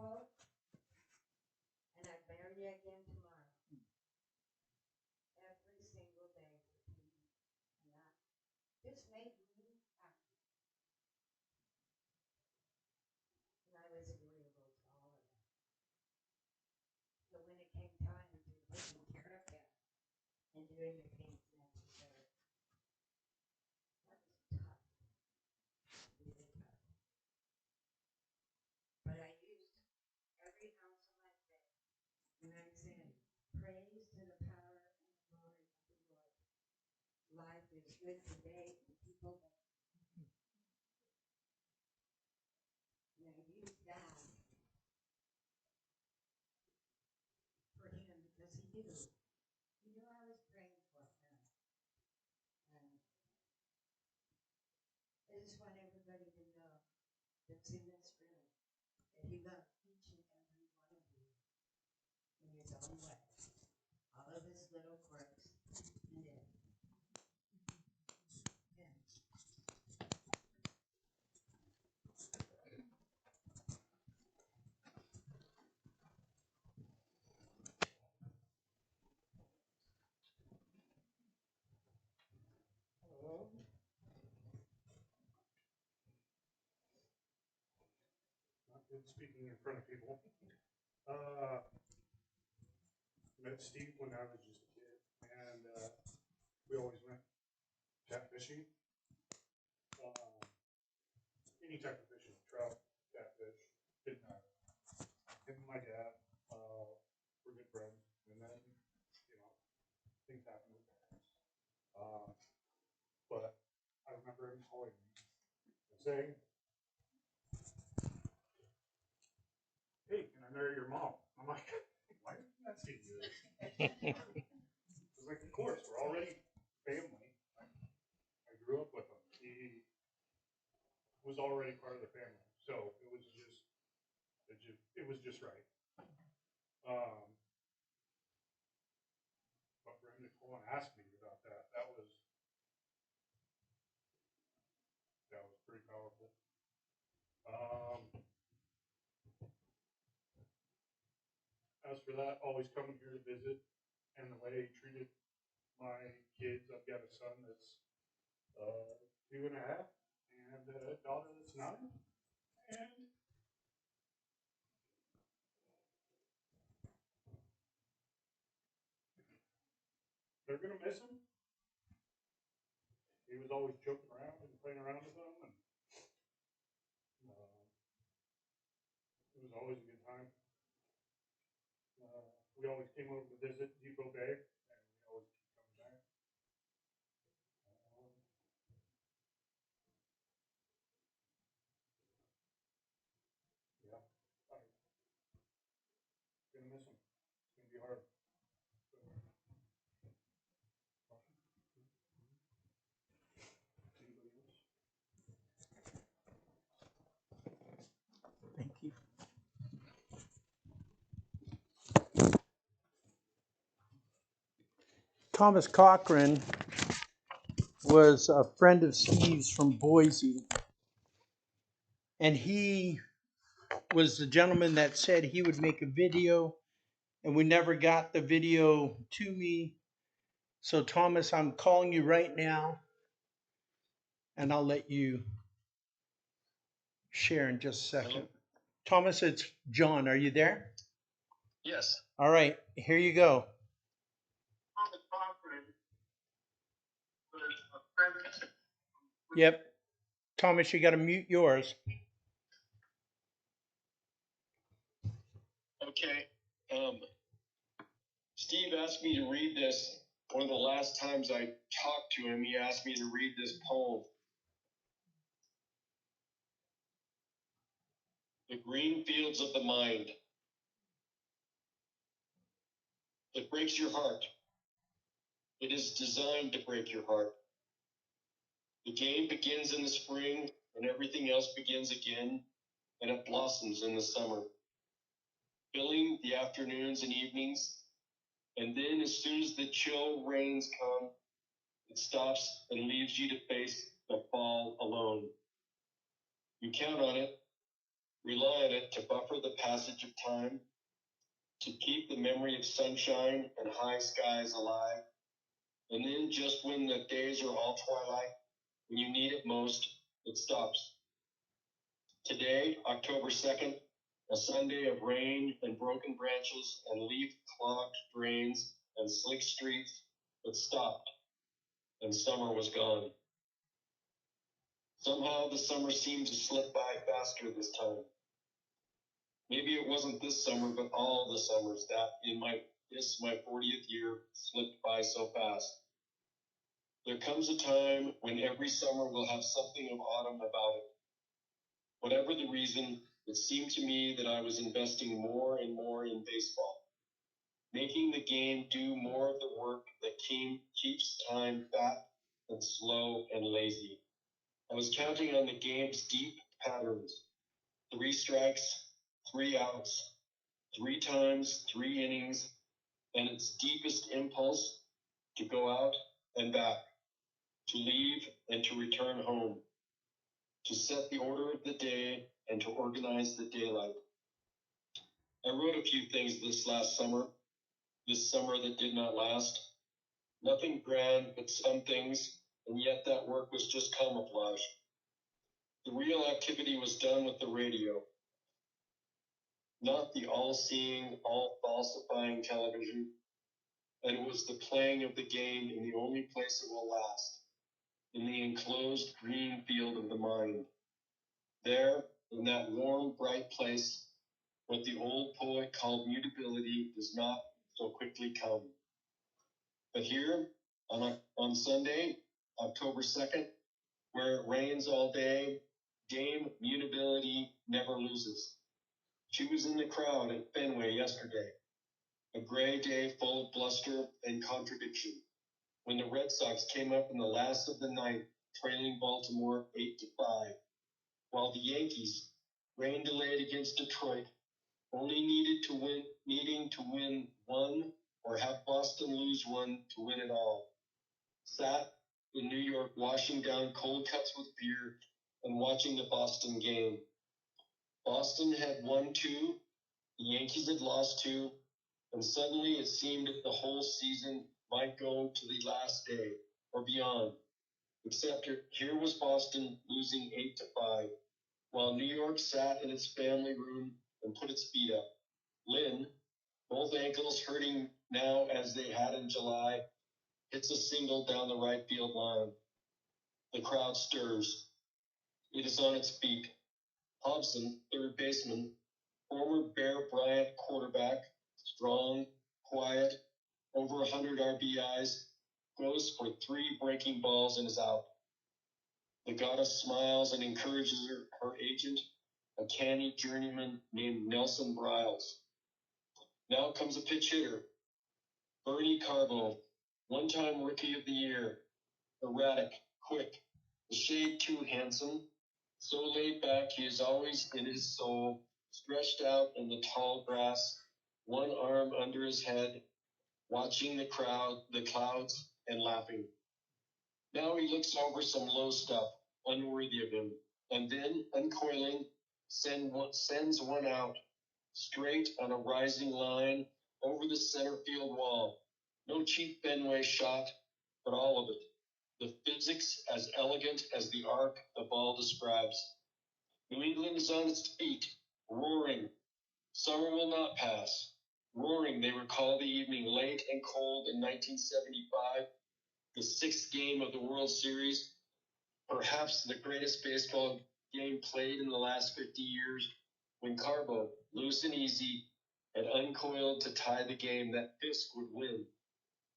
beautiful, and I'd marry you again tomorrow. Every single day for 2 years. And that just made me happy. And I was agreeable to all of that. So when it came time to taking care of him and doing the things necessary, that was tough, really tough. But I used every ounce of my faith. And I said, praise to the power and the glory of the Lord. Life is good today and people that. And I used that for him because he knew. He knew I was praying for him. And I just want everybody to know that's in this room that he loves each and every one of you in his own way. All of his little quirks and it. Yeah. Not good speaking in front of people. Met Steve when I was just a kid, and we always went catfishing. Any type of fishing, trout, catfish, didn't matter. Him and my dad were good friends, and then things happen with parents. But I remember him calling me and saying, "Hey, can I marry your mom?" I'm like, "Why are you asking me this?" I was like, "Of course, we're already family. I grew up with him. He was already part of the family, so it was just right." But for him to call and ask me about that, that was pretty powerful. As for that, always coming here to visit, and the way he treated my kids, I've got a son that's 2.5, and a daughter that's 9, and they're gonna miss him. He was always joking around and playing around with them, and it was always a good time. We always came over to visit Depot Bay, and we always keep coming back. Yeah, I'm gonna miss him. It's gonna be hard. Anybody else? Thank you. Thomas Cochran was a friend of Steve's from Boise, and he was the gentleman that said he would make a video, and we never got the video to me. So Thomas, I'm calling you right now, and I'll let you share in just a second. Hello? Thomas, it's John. Are you there? Yes. All right, here you go. Yep. Thomas, you got to mute yours. Okay. Steve asked me to read this. One of the last times I talked to him, he asked me to read this poem. The green fields of the mind. It breaks your heart. It is designed to break your heart. The game begins in the spring, and everything else begins again, and it blossoms in the summer, filling the afternoons and evenings. And then, as soon as the chill rains come, it stops and leaves you to face the fall alone. You count on it, rely on it to buffer the passage of time, to keep the memory of sunshine and high skies alive. And then just when the days are all twilight, when you need it most, it stops. Today, October 2nd, a Sunday of rain and broken branches and leaf-clogged drains and slick streets, it stopped, and summer was gone. Somehow the summer seemed to slip by faster this time. Maybe it wasn't this summer, but all the summers that in my 40th year slipped by so fast. There comes a time when every summer will have something of autumn about it. Whatever the reason, it seemed to me that I was investing more and more in baseball, making the game do more of the work that keeps time fat and slow and lazy. I was counting on the game's deep patterns. 3 strikes, 3 outs, 3 times, 3 innings, and its deepest impulse to go out and back, to leave and to return home, to set the order of the day and to organize the daylight. I wrote a few things this summer that did not last. Nothing grand, but some things, and yet that work was just camouflage. The real activity was done with the radio, not the all-seeing, all-falsifying television, and it was the playing of the game in the only place it will last, in the enclosed green field of the mind. There, in that warm, bright place, what the old poet called mutability does not so quickly come. But here, on Sunday, October 2nd, where it rains all day, Dame Mutability never loses. She was in the crowd at Fenway yesterday, a gray day full of bluster and contradiction, when the Red Sox came up in the last of the ninth, trailing Baltimore 8-5, while the Yankees, rain delayed against Detroit, only needing to win one or have Boston lose one to win it all, sat in New York washing down cold cups with beer and watching the Boston game. Boston had won 2, the Yankees had lost 2, and suddenly it seemed that the whole season might go to the last day or beyond. Except here was Boston losing 8-5, while New York sat in its family room and put its feet up. Lynn, both ankles hurting now as they had in July, hits a single down the right field line. The crowd stirs. It is on its feet. Hobson, third baseman, former Bear Bryant quarterback, strong, quiet, over 100 RBIs, goes for 3 breaking balls and is out. The goddess smiles and encourages her agent, a canny journeyman named Nelson Briles. Now comes a pitch hitter, Bernie Carbo, one-time Rookie of the Year, erratic, quick, a shade too handsome, so laid back he is always in his soul, stretched out in the tall grass, one arm under his head, watching the clouds, and laughing. Now he looks over some low stuff, unworthy of him, and then, uncoiling, sends one out, straight on a rising line, over the center field wall. No cheap Fenway shot, but all of it. The physics as elegant as the arc the ball describes. New England is on its feet, roaring. Summer will not pass. Roaring, they recall the evening late and cold in 1975, the 6th game of the World Series, perhaps the greatest baseball game played in the last 50 years, when Carbo, loose and easy, had uncoiled to tie the game that Fisk would win.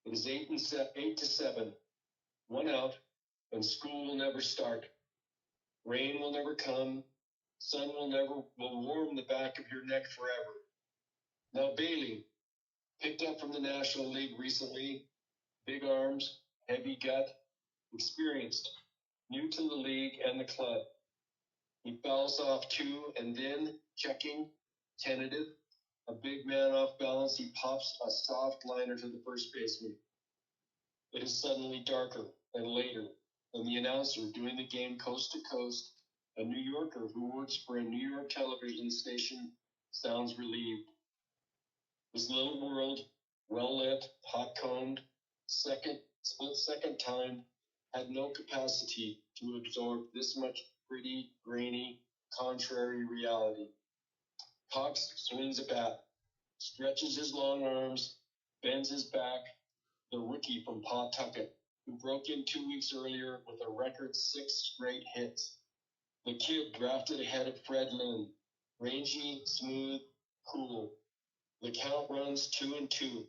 It is 8-7, 1 out, and school will never start. Rain will never come. Sun will warm the back of your neck forever. Now Bailey, picked up from the National League recently, big arms, heavy gut, experienced, new to the league and the club. He fouls off 2 and then, checking, tentative, a big man off balance, he pops a soft liner to the first baseman. It is suddenly darker and later, and the announcer doing the game coast to coast a New Yorker who works for a New York television station, sounds relieved. This little world, well lit, hot combed, split second time, had no capacity to absorb this much pretty, grainy, contrary reality. Cox swings a bat, stretches his long arms, bends his back, the rookie from Pawtucket, who broke in 2 weeks earlier with a record 6 straight hits. The kid drafted ahead of Fred Lynn, rangy, smooth, cool. The count runs 2-2.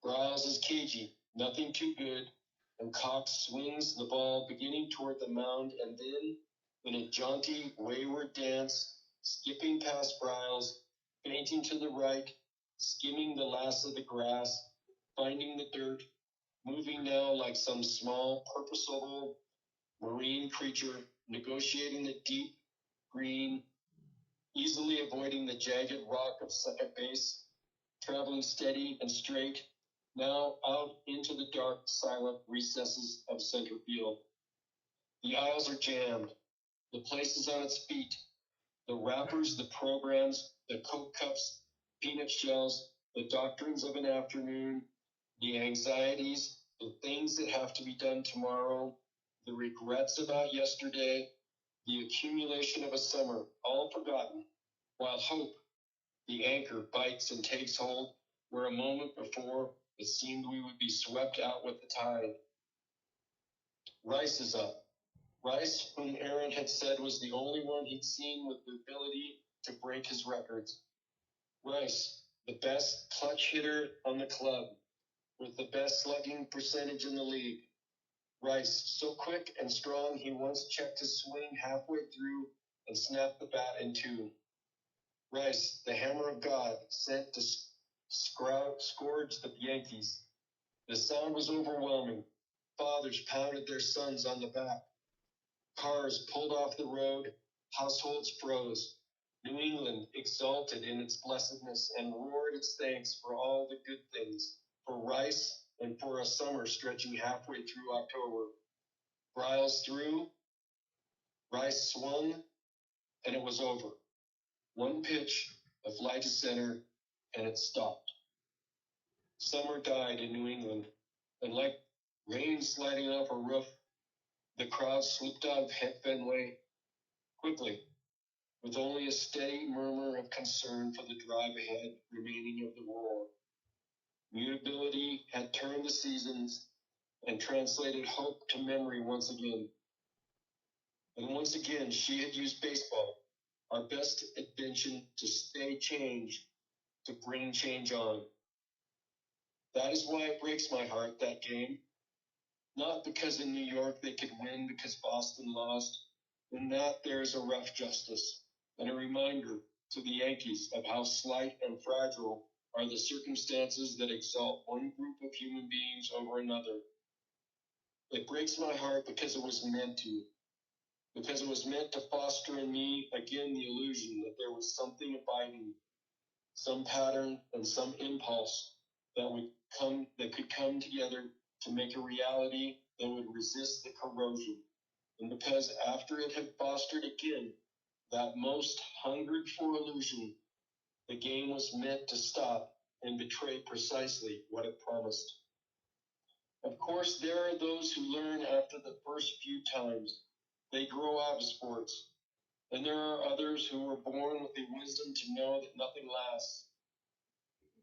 Bryles is cagey, nothing too good, and Cox swings the ball beginning toward the mound and then, in a jaunty, wayward dance, skipping past Bryles, feinting to the right, skimming the last of the grass, finding the dirt, moving now like some small, purposeful marine creature, negotiating the deep, green, easily avoiding the jagged rock of second base, traveling steady and straight, now out into the dark, silent recesses of center field. The aisles are jammed. The place is on its feet. The wrappers, the programs, the Coke cups, peanut shells, the doctrines of an afternoon, the anxieties, the things that have to be done tomorrow, the regrets about yesterday, the accumulation of a summer, all forgotten, while hope, the anchor, bites and takes hold where a moment before it seemed we would be swept out with the tide. Rice is up. Rice, whom Aaron had said was the only one he'd seen with the ability to break his records. Rice, the best clutch hitter on the club, with the best slugging percentage in the league. Rice, so quick and strong he once checked his swing halfway through and snapped the bat in two. Rice, the hammer of God, sent to scourge the Yankees. The sound was overwhelming. Fathers pounded their sons on the back. Cars pulled off the road. Households froze. New England exulted in its blessedness and roared its thanks for all the good things, for Rice and for a summer stretching halfway through October. Bryles threw, Rice swung, and it was over. One pitch, a fly to center, and it stopped. Summer died in New England, and like rain sliding off a roof, the crowd slipped out of Fenway quickly, with only a steady murmur of concern for the drive ahead remaining of the roar. Mutability had turned the seasons and translated hope to memory once again. And once again, she had used baseball, our best invention to stay change, to bring change on. That is why it breaks my heart, that game. Not because in New York they could win because Boston lost. In that there is a rough justice and a reminder to the Yankees of how slight and fragile are the circumstances that exalt one group of human beings over another. It breaks my heart because it was meant to. Because it was meant to foster in me again the illusion that there was something abiding, some pattern and some impulse that could come together to make a reality that would resist the corrosion. And because after it had fostered again that most hungered for illusion, the game was meant to stop and betray precisely what it promised. Of course, there are those who learn after the first few times. They grow out of sports. And there are others who were born with the wisdom to know that nothing lasts.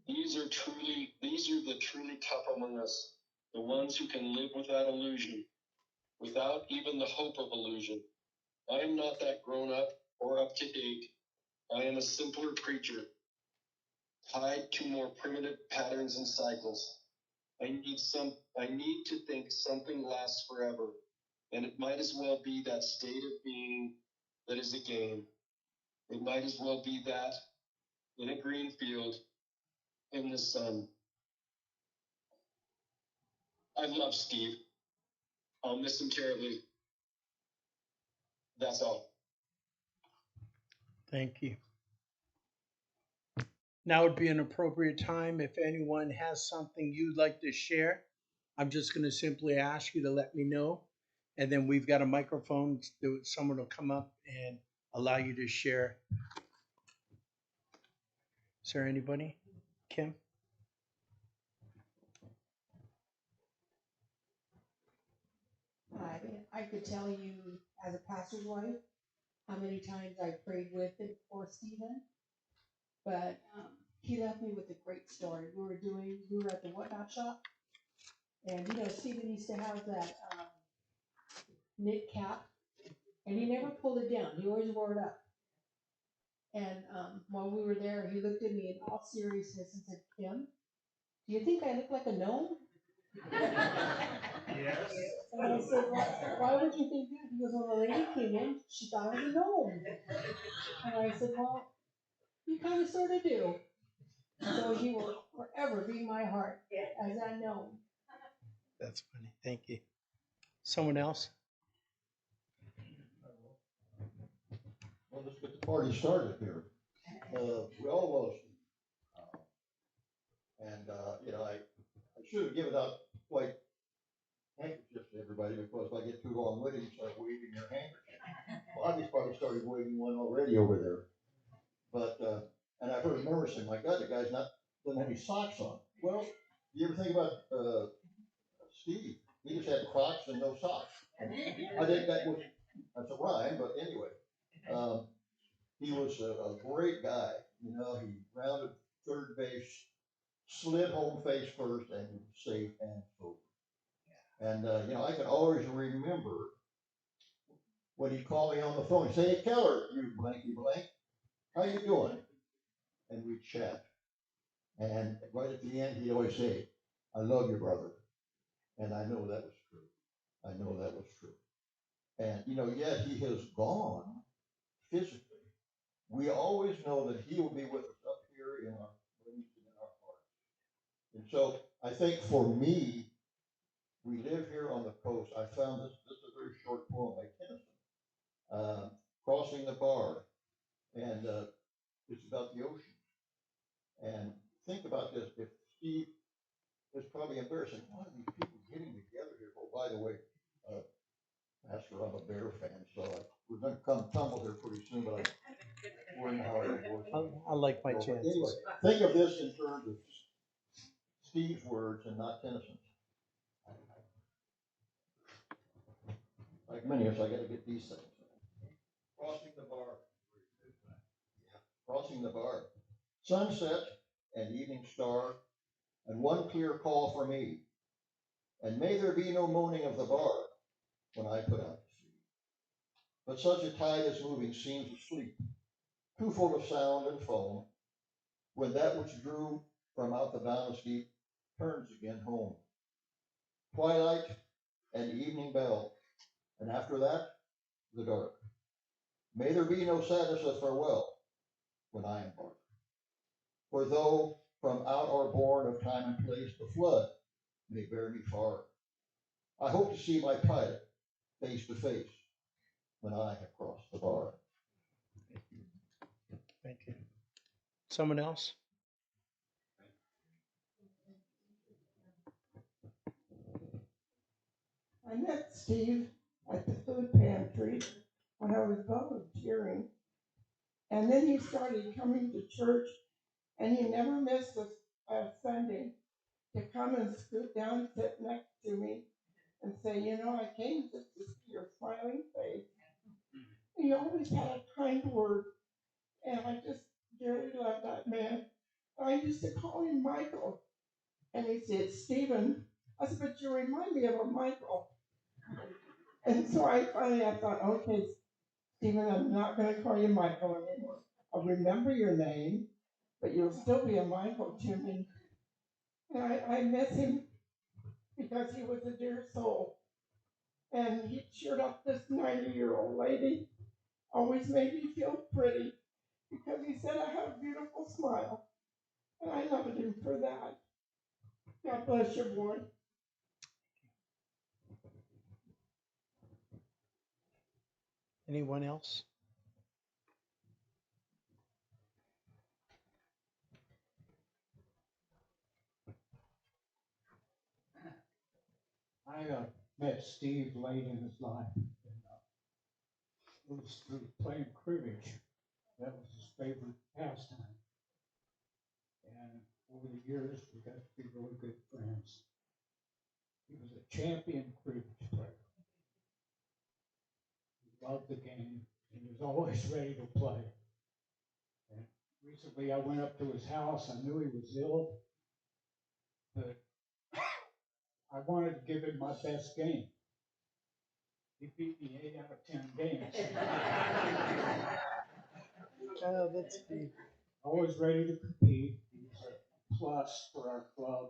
These are the truly tough among us, the ones who can live without illusion, without even the hope of illusion. I am not that grown up or up to date. I am a simpler creature, tied to more primitive patterns and cycles. I need to think something lasts forever, and it might as well be that state of being that is a game. It might as well be that in a green field, in the sun. I love Steve. I'll miss him terribly. That's all. Thank you. Now would be an appropriate time if anyone has something you'd like to share. I'm just going to simply ask you to let me know. and then we've got a microphone. Someone will come up and allow you to share. Is there anybody? Kim? I could tell you as a pastor's wife how many times I prayed with and for Stephen, but he left me with a great story. We were at the Whatnot shop, and Stephen used to have that knit cap, and he never pulled it down. He always wore it up. And while we were there, he looked at me in all seriousness and said, "Kim, do you think I look like a gnome?" Yes. And I said, why would you think that? He goes, well, the lady came in, she thought I was a gnome. And I said, well, you kind of sort of do. So he will forever be in my heart as that gnome. That's funny. Thank you. Someone else? Well, let's get the party started here. We all love Steve. I should have given out white handkerchiefs to everybody because if I get too long with it, you start waving your handkerchief. Well, I just probably started waving one already over there. But, and I've heard members say, my God, the guy's doesn't have any socks on. Well, you ever think about Steve? He just had Crocs and no socks. I think that's a rhyme, but anyway. He was a great guy. He rounded third base, slid home face first, and was safe and sober. And, I can always remember when he called me on the phone. He'd say, "Hey, Keller, you blanky blank, how you doing?" And we'd chat. And right at the end, he'd always say, "I love you, brother." And I know that was true. I know that was true. And, yet he has gone physically. We always know that he will be with us up here in our rooms and in our hearts. And so I think for me, we live here on the coast. I found this is a very short poem by Tennyson, Crossing the Bar. And it's about the ocean. And think about this. If Steve is probably embarrassing, why are these people getting together here? Oh, by the way, Pastor, I'm a Bear fan, so we're going to come tumble here pretty soon, but we're in Howard. I like my chances. Anyway, think of this in terms of Steve's words and not Tennyson's. Like many of us, I got to get these things. Crossing the bar. Yeah. Crossing the bar. Sunset and evening star, and one clear call for me. And may there be no moaning of the bar when I put out to sea. But such a tide as moving seems asleep, too full of sound and foam, when that which drew from out the boundless deep turns again home. Twilight and evening bell, and after that, the dark. May there be no sadness of farewell when I embark. For though from out our bourne of time and place the flood may bear me far, I hope to see my pilot face to face when I have crossed the bar. Thank you. Someone else? I met Steve at the food pantry when I was volunteering. And then he started coming to church, and he never missed a Sunday to come and scoot down and sit next to me and say, I came just to see your smiling face. He always had a kind word, and I just dearly love that man. I used to call him Michael, and he said, "Stephen." I said, "But you remind me of a Michael." And so I thought, okay, Stephen, I'm not going to call you Michael anymore. I'll remember your name, but you'll still be a Michael to me. And I miss him because he was a dear soul. And he cheered up this 90-year-old lady, always made me feel pretty because he said I had a beautiful smile. And I loved him for that. God bless you, boy. Anyone else? I met Steve late in his life. And, it was through playing cribbage. That was his favorite pastime. And over the years, we got to be really good friends. He was a champion cribbage player. He loved the game. He was always ready to play. And recently, I went up to his house. I knew he was ill, but I wanted to give him my best game. He beat me 8 out of 10 games. Oh, that's deep. Always ready to compete. He was a plus for our club,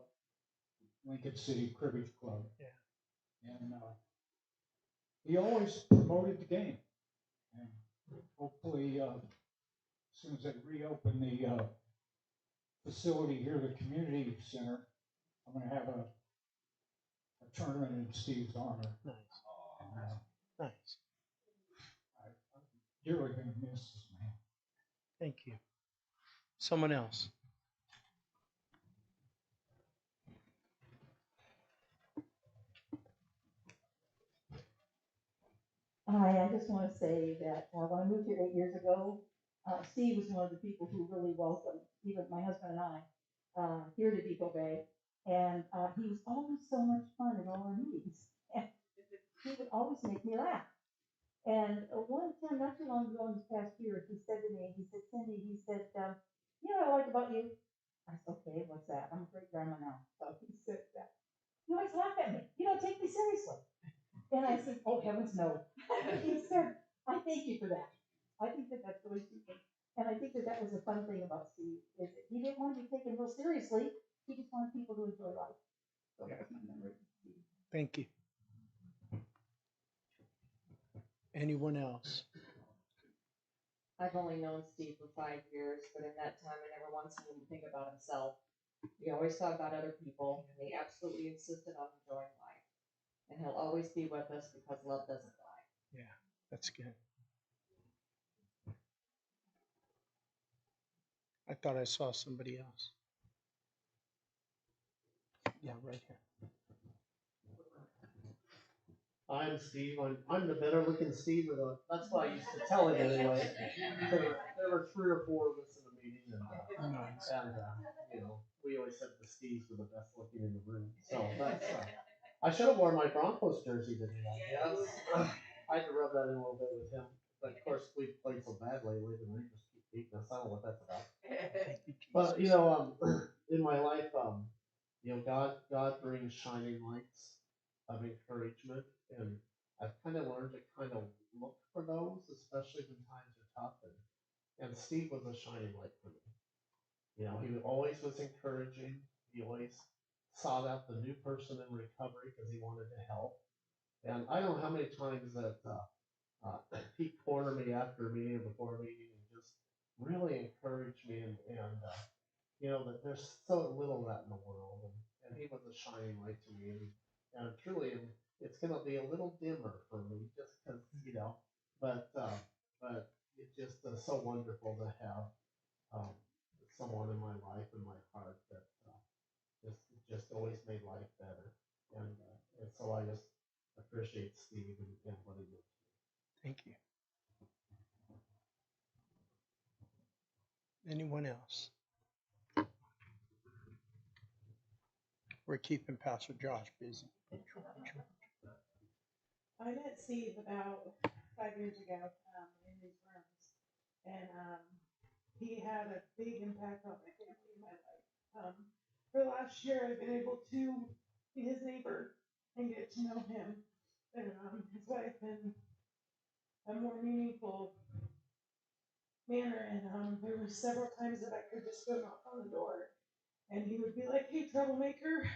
Lincoln City Cribbage Club. Yeah. And he always promoted the game. And hopefully, as soon as they reopen the facility here, the community center, I'm going to have a tournament in Steve's honor. Nice. And, Nice. I'm dearly going to miss this man. Thank you. Someone else. Hi, I just want to say that when I moved here 8 years ago, Steve was one of the people who really welcomed even my husband and I here to Depot Bay. And he was always so much fun at all our meetings. And he would always make me laugh. And one time, not too long ago in this past year, he said to me, he said, Cindy, he said, you know what I like about you? I said, okay, what's that? I'm a great grandma now. So he said, you always laugh at me. You don't take me seriously. And I said, oh, heavens, no. He said, I thank you for that. I think that that's really stupid. And I think that that was the fun thing about Steve, is that he didn't want to be taken real seriously. He just wanted people to enjoy life. So that's my memory. Thank you. Anyone else? I've only known Steve for 5 years, but in that time, I never once seen him think about himself. He always thought about other people, and he absolutely insisted on enjoying life. And he'll always be with us because love doesn't die. Yeah, that's good. I thought I saw somebody else. Yeah, right here. I'm Steve. I'm the better looking Steve. That's what I used to tell him anyway. There were 3 or 4 of us in the meeting, and you know, we always said the Steves were the best looking in the room. So that's. I should have worn my Broncos jersey today, I guess. I had to rub that in a little bit with him, but of course we played so bad lately, and they just keep beating us. I don't know what that's about. But you know, in my life, you know, God brings shining lights of encouragement, and I've kind of learned to kind of look for those, especially when times are tough. And Steve was a shining light for me. You know, he always was encouraging. He always sought out the new person in recovery because he wanted to help. And I don't know how many times that he cornered me after a meeting or before a meeting and just really encouraged me. And you know, that there's so little of that in the world. And he was a shining light to me. And truly, it's going to be a little dimmer for me just because, you know, but it's just so wonderful to have someone in my life and my heart that just always made life better. And so I just appreciate Steve and what he did. Thank you. Anyone else? We're keeping Pastor Josh busy. I met Steve about 5 years ago in these rooms, and he had a big impact on my family and my life. For the last year, I've been able to be his neighbor and get to know him and his wife in a more meaningful manner. And there were several times that I could just go knock on the door, and he would be like, "Hey, troublemaker,"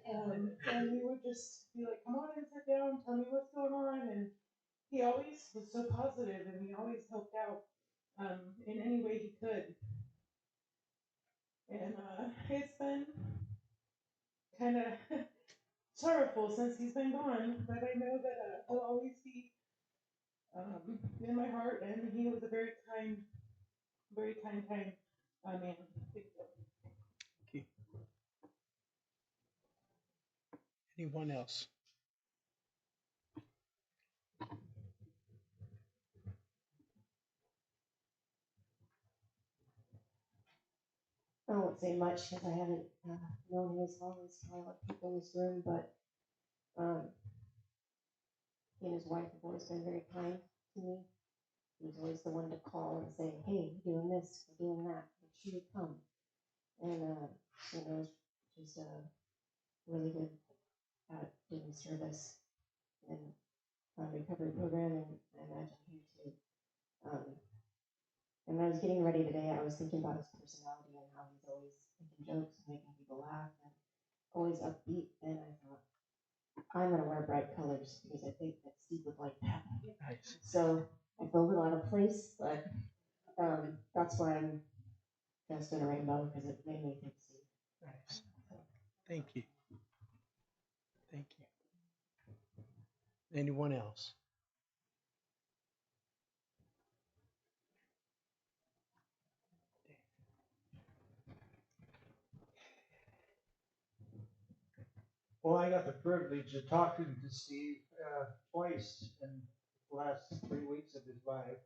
and he would just be like, "Come on and sit down, tell me what's going on." And he always was so positive, and he always helped out in any way he could. And it's been kind of sorrowful since he's been gone, but I know that he'll always be in my heart, and he was a very kind man. Thank you. Thank you. Anyone else? I won't say much because I haven't known him as long as probably a lot of people in this room, but he and his wife have always been very kind to me. He was always the one to call and say, "Hey, we're doing this, we're doing that. Make sure you come." And just really good at doing service and recovery program, and I imagine him too. And when I was getting ready today, I was thinking about his personality and how he's always making jokes and making people laugh and always upbeat. And I thought, I'm going to wear bright colors because I think that Steve would like that. Nice. So I filled it out of place, but that's why I'm dressed in a rainbow, because it made me think Steve. Nice. Thank you. Thank you. Anyone else? Well, I got the privilege of talking to Steve twice in the last 3 weeks of his life.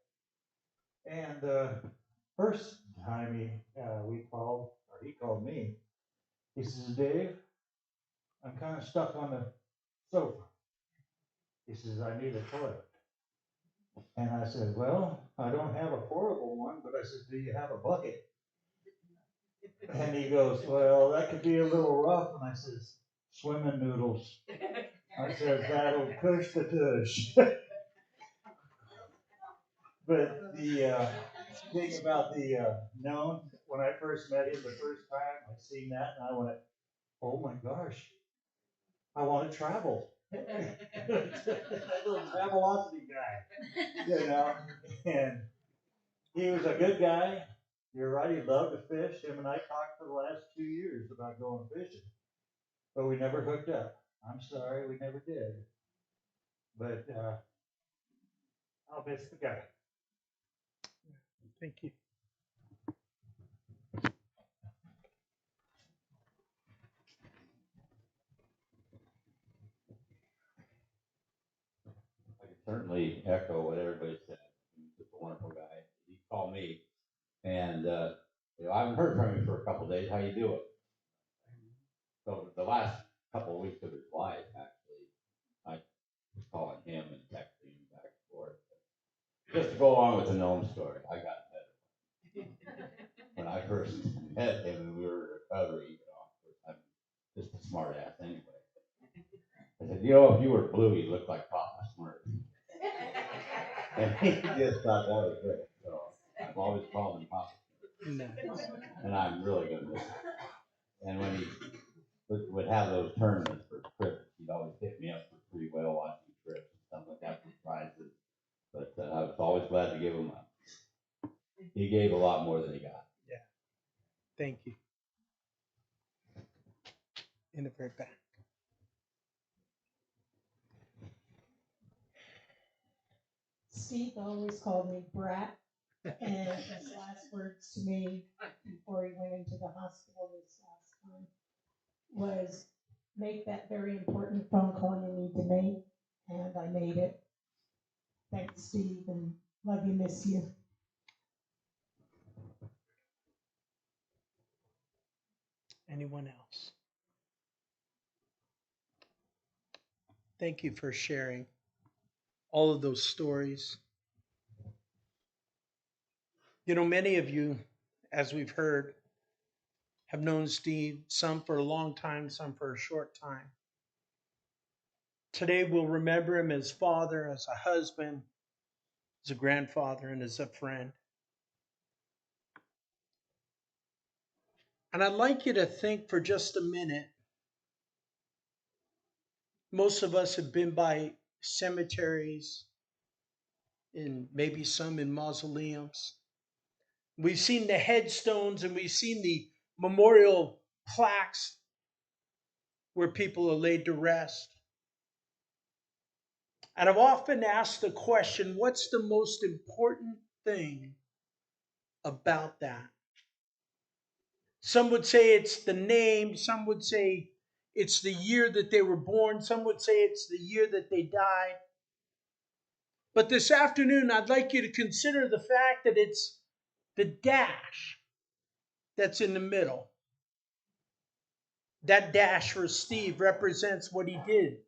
And first time he called me. He says, "Dave, I'm kind of stuck on the sofa." He says, "I need a toilet." And I said, "Well, I don't have a portable one," but I said, "Do you have a bucket?" And he goes, "Well, that could be a little rough." And I says, "Swimming noodles." I said, "That'll push the tush." But the thing about the known, when I first met him the first time, I seen that and I went, "Oh my gosh, I want to travel." That little Travelocity guy, And he was a good guy. You're right, he loved to fish. Him and I talked for the last 2 years about going fishing, but we never hooked up. I'm sorry, we never did. But I'll miss the guy. Thank you. I can certainly echo what everybody said. He's just a wonderful guy. He called me, and I haven't heard from him for a couple of days. How you doing? So the last couple of weeks of his life, actually, I was calling him and texting him back and forth. Just to go along with the gnome story, I got better. When I first met him and we were in recovery, I'm just a smart ass anyway. I said, if you were blue, you'd look like Papa Smurf. And he just thought that was great. So I've always called him Papa Smurf. Nice. And I'm really going to miss him. And when he would have those tournaments for trips, he'd always hit me up for free whale watching trips and stuff like that for prizes. But I was always glad to give him up. He gave a lot more than he got. Yeah. Thank you. In the very back. Steve always called me Brat, and his last words to me before he went into the hospital this last time was, "Make that very important phone call you need to make," and I made it. Thanks, Steve, and love you, miss you. Anyone else? Thank you for sharing all of those stories. Many of you, as we've heard, have known Steve, some for a long time, some for a short time. Today we'll remember him as father, as a husband, as a grandfather, and as a friend. And I'd like you to think for just a minute. Most of us have been by cemeteries, and maybe some in mausoleums. We've seen the headstones and we've seen the memorial plaques where people are laid to rest. And I've often asked the question, what's the most important thing about that? Some would say it's the name. Some would say it's the year that they were born. Some would say it's the year that they died. But this afternoon, I'd like you to consider the fact that it's the dash that's in the middle. That dash for Steve represents what he did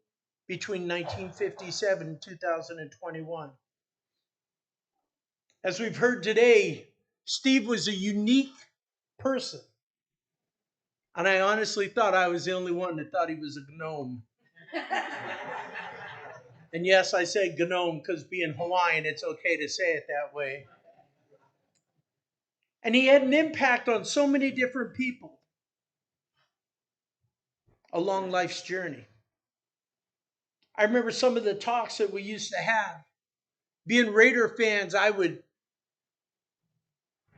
between 1957 and 2021. As we've heard today, Steve was a unique person. And I honestly thought I was the only one that thought he was a gnome. And yes, I say gnome because being Hawaiian, it's okay to say it that way. And he had an impact on so many different people along life's journey. I remember some of the talks that we used to have. Being Raider fans, I would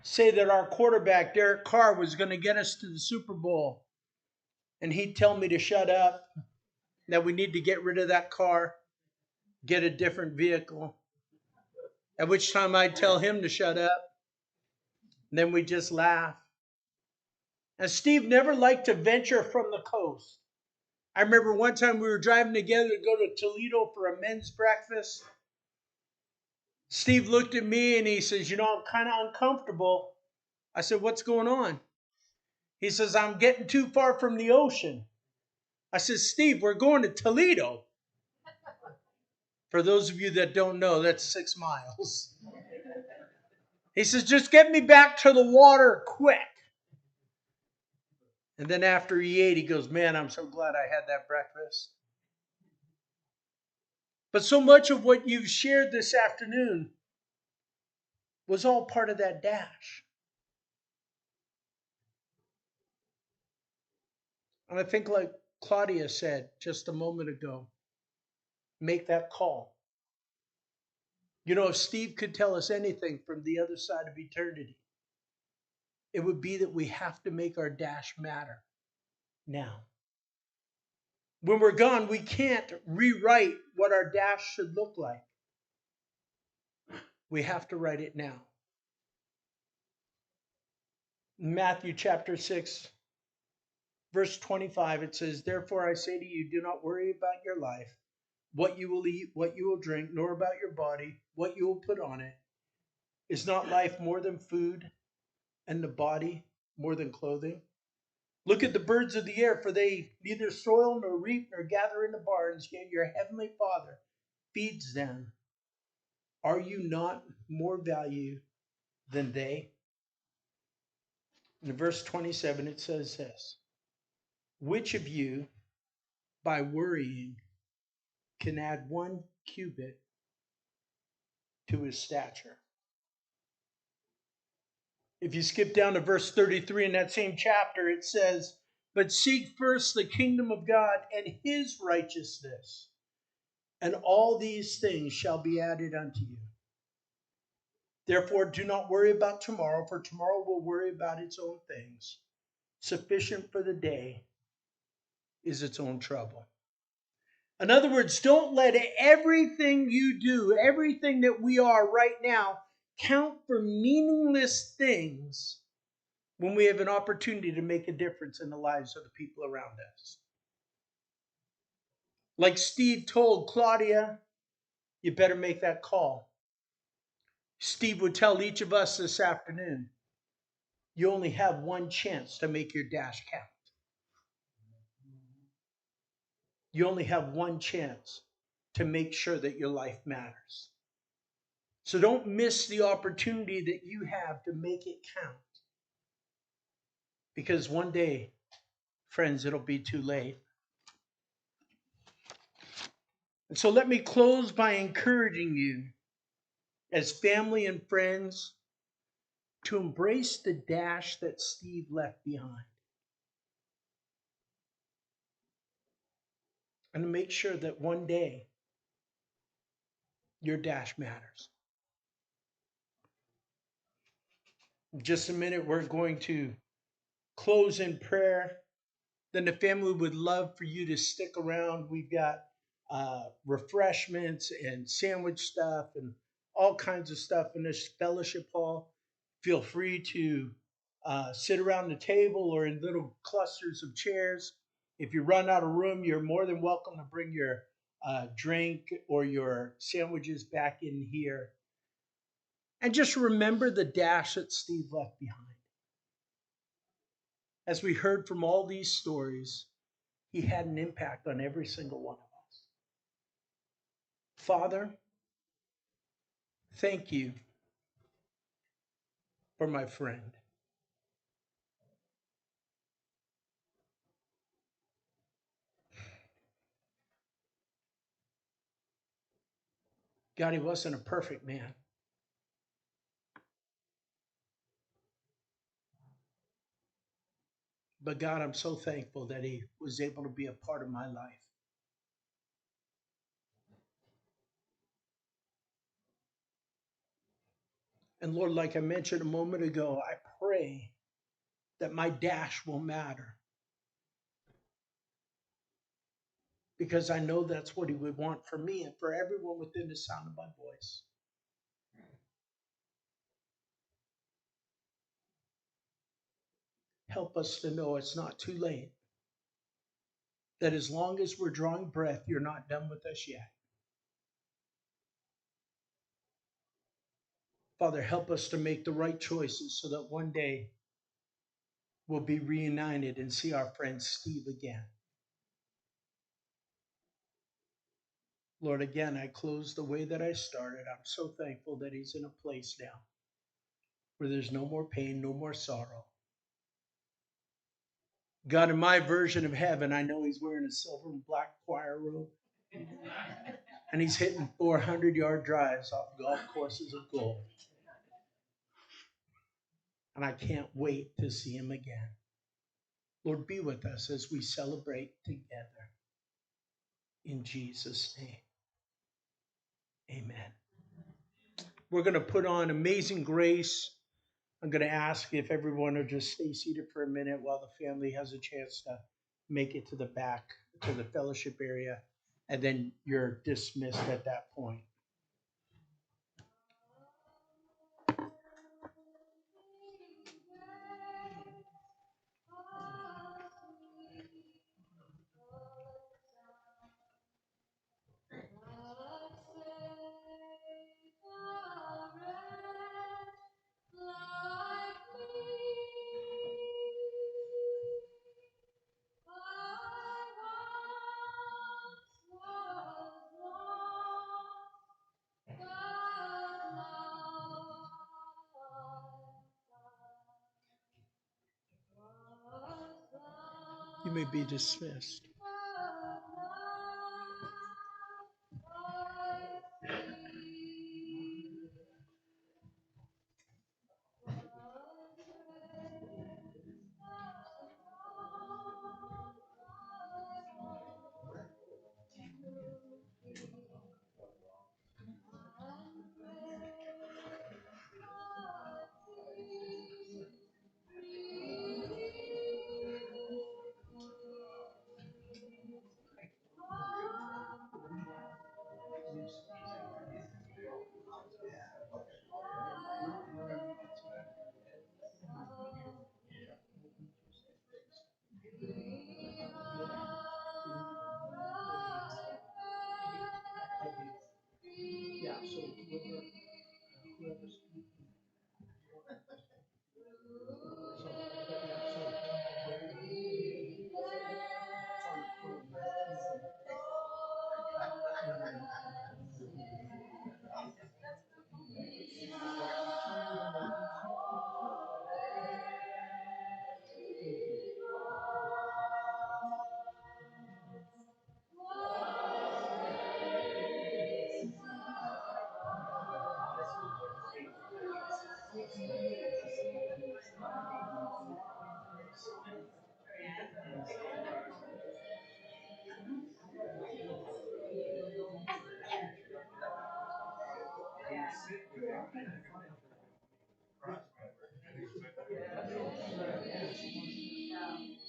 say that our quarterback, Derek Carr, was going to get us to the Super Bowl. And he'd tell me to shut up, that we need to get rid of that car, get a different vehicle. At which time I'd tell him to shut up. And then we'd just laugh. And Steve never liked to venture from the coast. I remember one time we were driving together to go to Toledo for a men's breakfast. Steve looked at me and he says, you know, I'm kind of uncomfortable. I said, what's going on? He says, I'm getting too far from the ocean. I said, Steve, we're going to Toledo. For those of you that don't know, that's 6 miles. He says, just get me back to the water quick. And then after he ate, he goes, man, I'm so glad I had that breakfast. But so much of what you've shared this afternoon was all part of that dash. And I think like Claudia said just a moment ago, make that call. You know, if Steve could tell us anything from the other side of eternity, it would be that we have to make our dash matter now. When we're gone, we can't rewrite what our dash should look like. We have to write it now. Matthew chapter 6, verse 25, it says, therefore I say to you, do not worry about your life, what you will eat, what you will drink, nor about your body, what you will put on it. Is not life more than food, and the body more than clothing? Look at the birds of the air, for they neither soil nor reap nor gather into barns, yet your heavenly Father feeds them. Are you not more value than they? In verse 27, it says this, which of you, by worrying, can add 1 cubit to his stature? If you skip down to verse 33 in that same chapter, it says, but seek first the kingdom of God and his righteousness, and all these things shall be added unto you. Therefore, do not worry about tomorrow, for tomorrow will worry about its own things. Sufficient for the day is its own trouble. In other words, don't let everything you do, everything that we are right now, count for meaningless things when we have an opportunity to make a difference in the lives of the people around us. Like Steve told Claudia, you better make that call. Steve would tell each of us this afternoon, you only have 1 chance to make your dash count. You only have 1 chance to make sure that your life matters. So don't miss the opportunity that you have to make it count. Because one day, friends, it'll be too late. And so let me close by encouraging you as family and friends to embrace the dash that Steve left behind. And to make sure that one day your dash matters. In just a minute, we're going to close in prayer. Then the family would love for you to stick around. We've got refreshments and sandwich stuff and all kinds of stuff in this fellowship hall. Feel free to sit around the table or in little clusters of chairs. If you run out of room, you're more than welcome to bring your drink or your sandwiches back in here. And just remember the dash that Steve left behind. As we heard from all these stories, he had an impact on every single one of us. Father, thank you for my friend. God, he wasn't a perfect man. But God, I'm so thankful that he was able to be a part of my life. And Lord, like I mentioned a moment ago, I pray that my dash will matter, because I know that's what he would want for me and for everyone within the sound of my voice. Help us to know it's not too late, that as long as we're drawing breath, you're not done with us yet. Father, help us to make the right choices so that one day we'll be reunited and see our friend Steve again. Lord, again, I close the way that I started. I'm so thankful that he's in a place now where there's no more pain, no more sorrow. God, in my version of heaven, I know he's wearing a silver and black choir robe, and he's hitting 400-yard drives off golf courses of gold. And I can't wait to see him again. Lord, be with us as we celebrate together. In Jesus' name, amen. We're going to put on Amazing Grace. I'm going to ask if everyone will just stay seated for a minute while the family has a chance to make it to the back, to the fellowship area, and then you're dismissed at that point. You may be dismissed. Yeah, so whoever's speaking.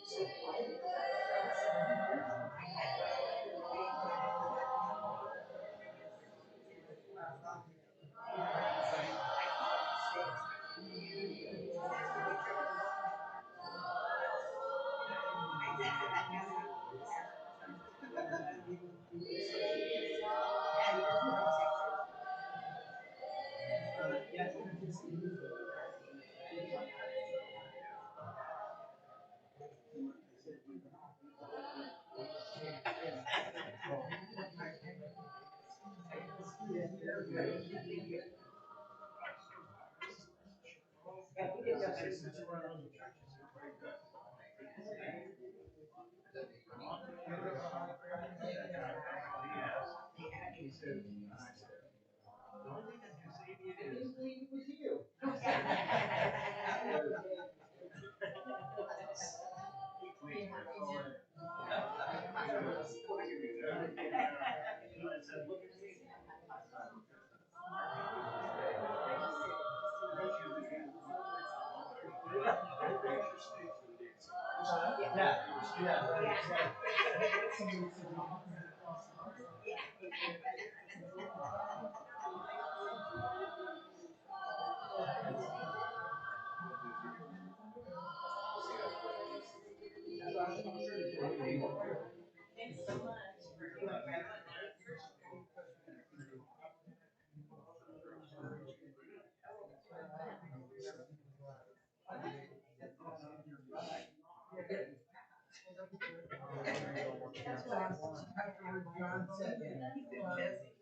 So, That's what I was talking about. John said that.